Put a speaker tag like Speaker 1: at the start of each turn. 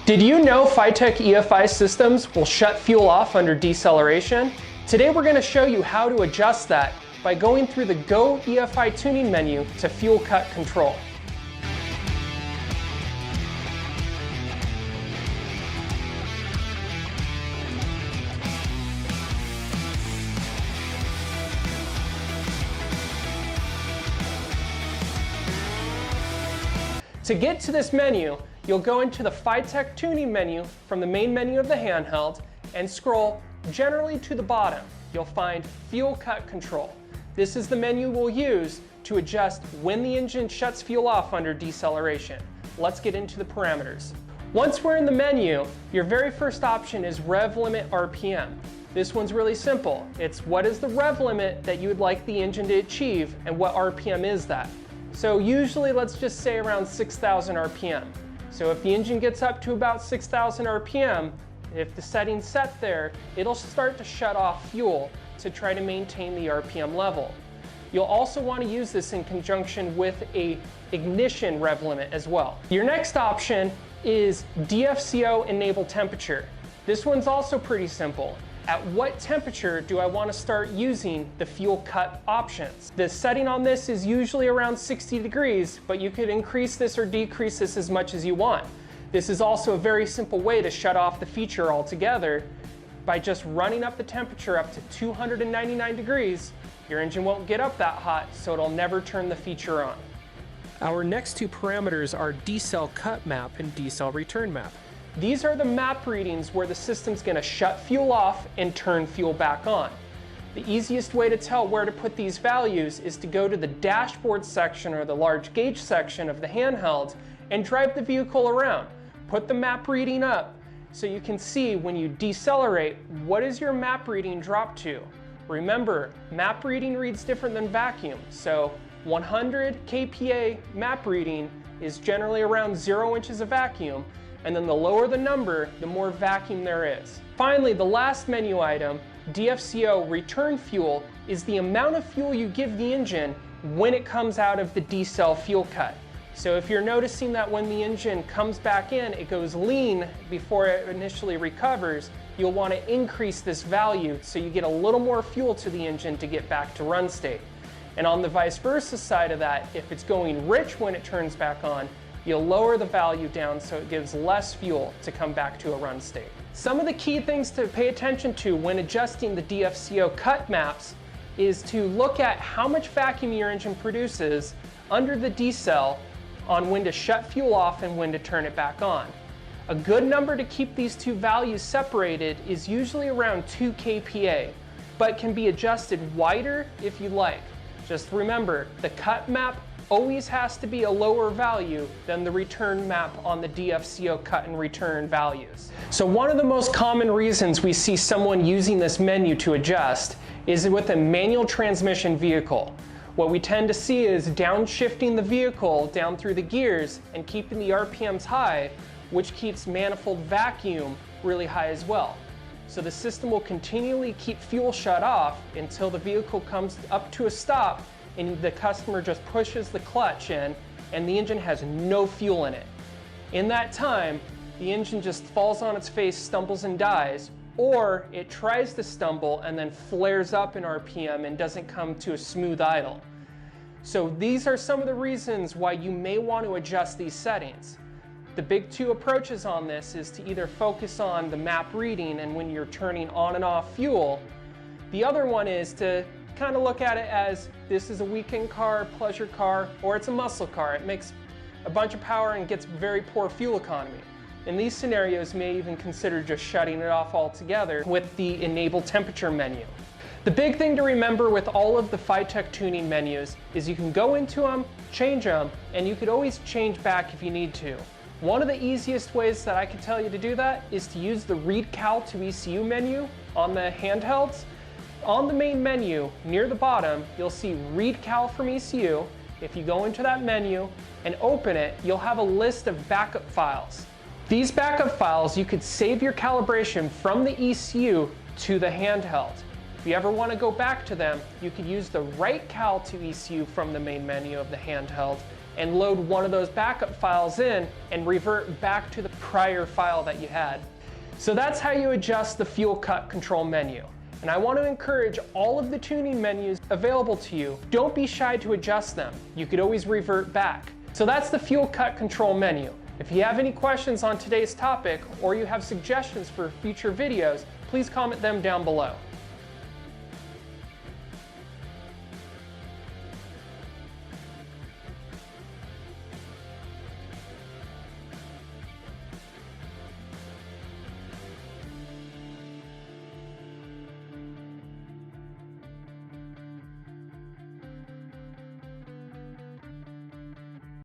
Speaker 1: Did you know FiTech EFI systems will shut fuel off under deceleration? Today we're going to show you how to adjust that by going through the GO EFI tuning menu to fuel cut control. To get to this menu, you'll go into the FiTech tuning menu from the main menu of the handheld and scroll generally to the bottom. You'll find fuel cut control. This is the menu we'll use to adjust when the engine shuts fuel off under deceleration. Let's get into the parameters. Once we're in the menu, your very first option is Rev Limit Rpm. This one's really simple. It's what is the rev limit that you would like the engine to achieve and what RPM is that. So usually let's just say around 6,000 RPM. So if the engine gets up to about 6,000 RPM, if the setting's set there, it'll start to shut off fuel to try to maintain the RPM level. You'll also want to use this in conjunction with a ignition rev limit as well. Your next option is Dfco enable temperature. This one's also pretty simple. At what temperature do I want to start using the fuel cut options? The setting on this is usually around 60 degrees, but you could increase this or decrease this as much as you want. This is also a very simple way to shut off the feature altogether. By just running up the temperature up to 299 degrees, your engine won't get up that hot, so it'll never turn the feature on. Our next two parameters are decel cut map and decel return map. These are the map readings where the system's going to shut fuel off and turn fuel back on. The easiest way to tell where to put these values is to go to the dashboard section or the large gauge section of the handheld and drive the vehicle around. Put the map reading up so you can see when you decelerate, what is your map reading drop to? Remember, map reading reads different than vacuum, so 100 kPa map reading is generally around 0 inches of vacuum, and then the lower the number, the more vacuum there is. Finally, the last menu item, Dfco return fuel, is the amount of fuel you give the engine when it comes out of the decel fuel cut. So if you're noticing that when the engine comes back in, it goes lean before it initially recovers, you'll want to increase this value so you get a little more fuel to the engine to get back to run state. And on the vice versa side of that, if it's going rich when it turns back on, you'll lower the value down so it gives less fuel to come back to a run state. Some of the key things to pay attention to when adjusting the Dfco cut maps is to look at how much vacuum your engine produces under the decel on when to shut fuel off and when to turn it back on. A good number to keep these two values separated is usually around 2 kPa, but can be adjusted wider if you like. Just remember, the cut map always has to be a lower value than the return map on the Dfco cut and return values. So one of the most common reasons we see someone using this menu to adjust is with a manual transmission vehicle. What we tend to see is downshifting the vehicle down through the gears and keeping the RPMs high, which keeps manifold vacuum really high as well. So the system will continually keep fuel shut off until the vehicle comes up to a stop and the customer just pushes the clutch in and the engine has no fuel in it. In that time, the engine just falls on its face, stumbles and dies, or it tries to stumble and then flares up in RPM and doesn't come to a smooth idle. So these are some of the reasons why you may want to adjust these settings. The big two approaches on this is to either focus on the map reading and when you're turning on and off fuel. The other one is to kind of look at it as this is a weekend car, pleasure car, or it's a muscle car. It makes a bunch of power and gets very poor fuel economy. In these scenarios, you may even consider just shutting it off altogether with the enable temperature menu. The big thing to remember with all of the FiTech tuning menus is you can go into them, change them, and you could always change back if you need to. One of the easiest ways that I can tell you to do that is to use the Read Cal to ECU menu on the handhelds. On the main menu, near the bottom, you'll see Read Cal from ECU. If you go into that menu and open it, you'll have a list of backup files. These backup files, you could save your calibration from the ECU to the handheld. If you ever want to go back to them, you could use the Write Cal to ECU from the main menu of the handheld and load one of those backup files in and revert back to the prior file that you had. So that's how you adjust the fuel cut control menu. And I want to encourage all of the tuning menus available to you. Don't be shy to adjust them. You could always revert back. So that's the fuel cut control menu. If you have any questions on today's topic or you have suggestions for future videos, please comment them down below.